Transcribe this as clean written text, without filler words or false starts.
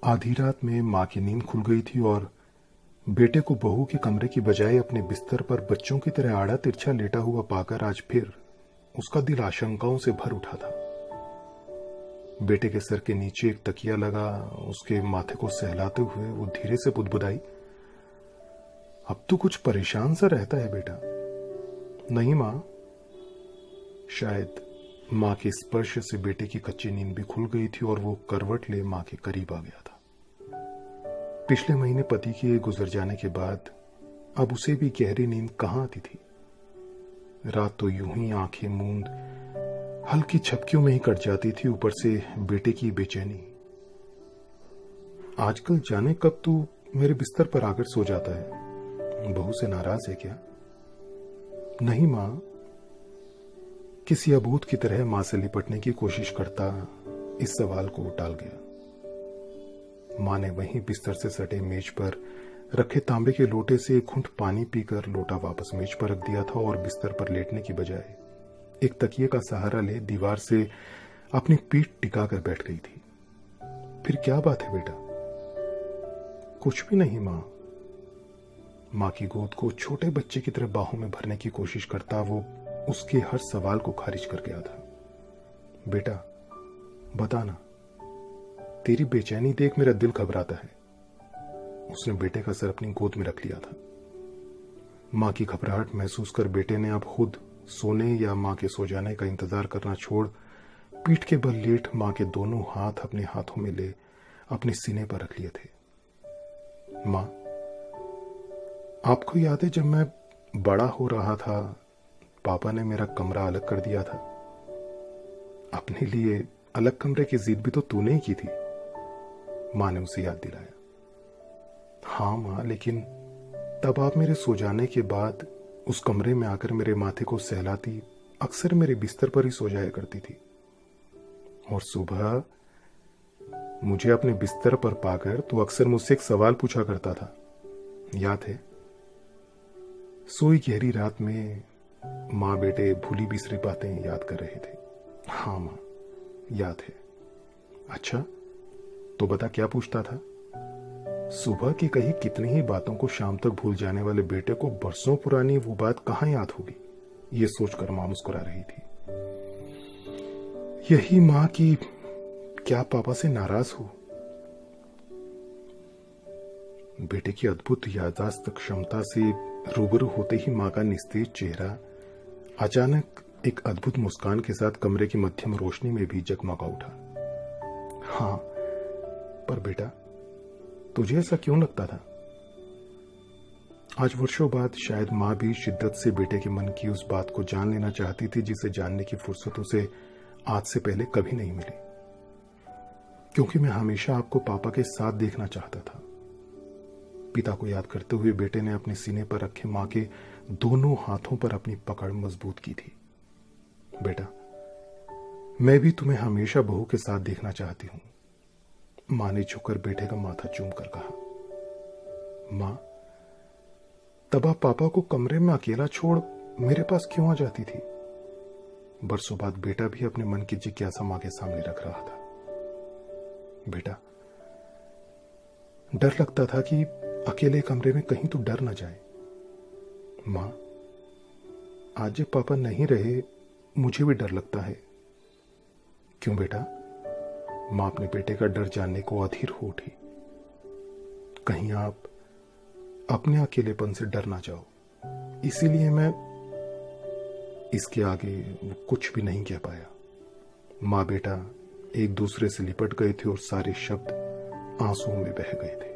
आधी रात में माँ की नींद खुल गई थी और बेटे को बहू के कमरे की बजाय अपने बिस्तर पर बच्चों की तरह आड़ा तिरछा लेटा हुआ पाकर आज फिर उसका दिल आशंकाओं से भर उठा था। बेटे के सर के नीचे एक तकिया लगा, उसके माथे को सहलाते हुए वो धीरे से बुदबुदाई, अब तो कुछ परेशान सा रहता है बेटा। नहीं मां। शायद मां के स्पर्श से बेटे की कच्ची नींद भी खुल गई थी और वो करवट ले मां के करीब आ गया था। पिछले महीने पति के गुजर जाने के बाद अब उसे भी गहरी नींद कहां आती थी। रात तो यूं ही आंखें मूंद हल्की झपकियों में ही कट जाती थी, ऊपर से बेटे की बेचैनी। आजकल जाने कब तू मेरे बिस्तर पर आकर सो जाता है, बहू से नाराज है क्या? नहीं मां। किसी अबूत की तरह मां से लिपटने की कोशिश करता इस सवाल को टाल गया। मां ने वहीं बिस्तर से सटे मेज पर रखे तांबे के लोटे से एक घूंट पानी पीकर लोटा वापस मेज पर रख दिया था और बिस्तर पर लेटने की बजाय एक तकिए का सहारा ले दीवार से अपनी पीठ टिकाकर बैठ गई थी। फिर क्या बात है बेटा? कुछ भी नहीं मां। मां की गोद को छोटे बच्चे की तरह बाहों में भरने की कोशिश करता वो उसके हर सवाल को खारिज कर गया था। बेटा बताना, तेरी बेचैनी देख मेरा दिल घबराता है। उसने बेटे का सर अपनी गोद में रख लिया था। मां की घबराहट महसूस कर बेटे ने अब खुद सोने या मां के सो जाने का इंतजार करना छोड़ पीठ के बल लेट मां के दोनों हाथ अपने हाथों में ले अपने सीने पर रख लिए थे। मां, आपको याद है जब मैं बड़ा हो रहा था पापा ने मेरा कमरा अलग कर दिया था? अपने लिए अलग कमरे की जिद भी तो तूने ही की थी, मां ने उसे याद दिलाया। हाँ मां, लेकिन तब आप मेरे सो जाने के बाद उस कमरे में आकर मेरे माथे को सहलाती, अक्सर मेरे बिस्तर पर ही सो जाया करती थी और सुबह मुझे अपने बिस्तर पर पाकर तू अक्सर मुझसे एक सवाल पूछा करता था, याद है? सोई गहरी रात में मां बेटे भूली बिसरी बातें याद कर रहे थे। हाँ मां, याद है। अच्छा तो बता क्या पूछता था? सुबह की कही कितनी ही बातों को शाम तक भूल जाने वाले बेटे को बरसों पुरानी वो बात कहां याद होगी, ये सोचकर मां मुस्कुरा रही थी। यही मां की क्या पापा से नाराज हो? बेटे की अद्भुत याददाश्त क्षमता से रूबरू होते ही मां का निस्तेज चेहरा अचानक एक अद्भुत मुस्कान के साथ कमरे की मध्यम रोशनी में भी जगमगा उठा। हाँ, पर बेटा तुझे ऐसा क्यों लगता था? आज वर्षों बाद शायद मां भी शिद्दत से बेटे के मन की उस बात को जान लेना चाहती थी जिसे जानने की फुर्सत उसे आज से पहले कभी नहीं मिली। क्योंकि मैं हमेशा आपको पापा के साथ देखना चाहता था। पिता को याद करते हुए बेटे ने अपने सीने पर रखे मां के दोनों हाथों पर अपनी पकड़ मजबूत की थी। बेटा मैं भी तुम्हें हमेशा बहू के साथ देखना चाहती हूं, मां ने झुककर बेटे का माथा चूमकर कहा। मां, तब आप पापा को कमरे में अकेला छोड़ मेरे पास क्यों आ जाती थी? बरसों बाद बेटा भी अपने मन की जिज्ञासा मां के सामने रख रहा था। बेटा डर लगता था कि अकेले कमरे में कहीं तो डर न जाए। मां, आज जब पापा नहीं रहे मुझे भी डर लगता है। क्यों बेटा? मां अपने बेटे का डर जानने को अधीर हो उठी। कहीं आप अपने अकेलेपन से डर ना जाओ, इसीलिए मैं इसके आगे वो कुछ भी नहीं कह पाया। मां बेटा एक दूसरे से लिपट गए थे और सारे शब्द आंसुओं में बह गए थे।